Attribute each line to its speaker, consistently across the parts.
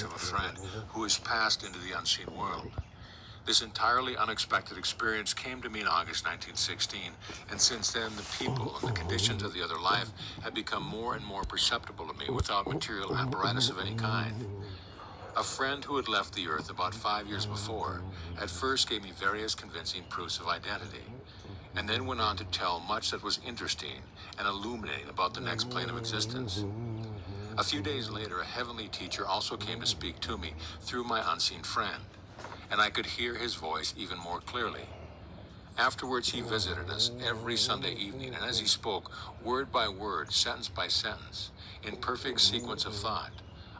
Speaker 1: of a friend who has passed into the unseen world. This entirely unexpected experience came to me in August 1916, and since then the people and the conditions of the other life have become more and more perceptible to me without material apparatus of any kind. A friend who had left the earth about 5 years before at first gave me various convincing proofs of identity, and then went on to tell much that was interesting and illuminating about the next plane of existence. A few days later, a heavenly teacher also came to speak to me through my unseen friend, and I could hear his voice even more clearly. Afterwards, he visited us every Sunday evening, and as he spoke, word by word, sentence by sentence, in perfect sequence of thought,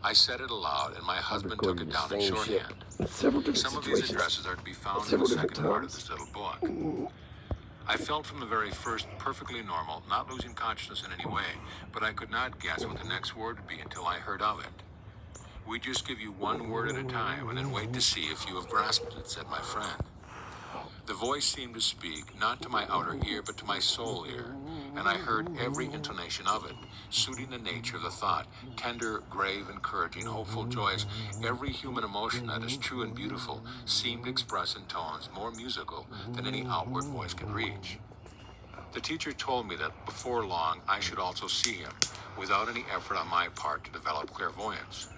Speaker 1: I said it aloud, and my husband took it down in shorthand. Some of these addresses are to be found in the second part of this little book. I felt from the very first perfectly normal, not losing consciousness in any way, but I could not guess what the next word would be until I heard of it. We just give you one word at a time and then wait to see if you have grasped it, said my friend. The voice seemed to speak, not to my outer ear, but to my soul ear, and I heard every intonation of it, suiting the nature of the thought, tender, grave, encouraging, hopeful, joyous. Every human emotion that is true and beautiful seemed expressed in tones more musical than any outward voice could reach. The teacher told me that before long I should also see him, without any effort on my part to develop clairvoyance.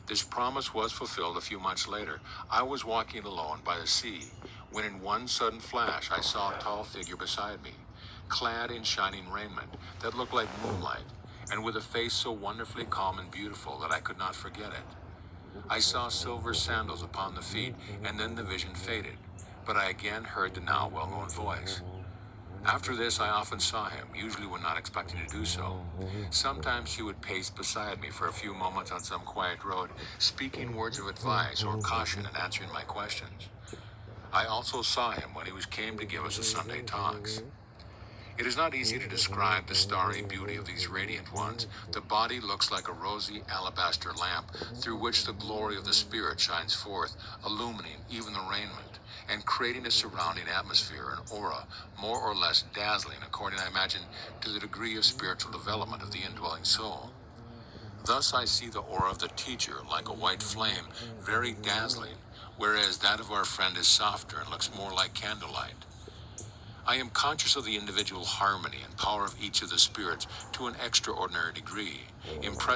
Speaker 1: This promise was fulfilled a few months later. I was walking alone by the sea, when in one sudden flash I saw a tall figure beside me, clad in shining raiment that looked like moonlight, and with a face so wonderfully calm and beautiful that I could not forget it. I saw silver sandals upon the feet, and then the vision faded, but I again heard the now well-known voice. After this, I often saw him, usually when not expecting to do so. Sometimes he would pace beside me for a few moments on some quiet road, speaking words of advice or caution and answering my questions. I also saw him when he came to give us the Sunday talks. It is not easy to describe the starry beauty of these radiant ones. The body looks like a rosy alabaster lamp through which the glory of the Spirit shines forth, illumining even the raiment, and creating a surrounding atmosphere, an aura, more or less dazzling, according, I imagine, to the degree of spiritual development of the indwelling soul. Thus I see the aura of the teacher like a white flame, very dazzling, whereas that of our friend is softer and looks more like candlelight. I am conscious of the individual harmony and power of each of the spirits to an extraordinary degree, impressed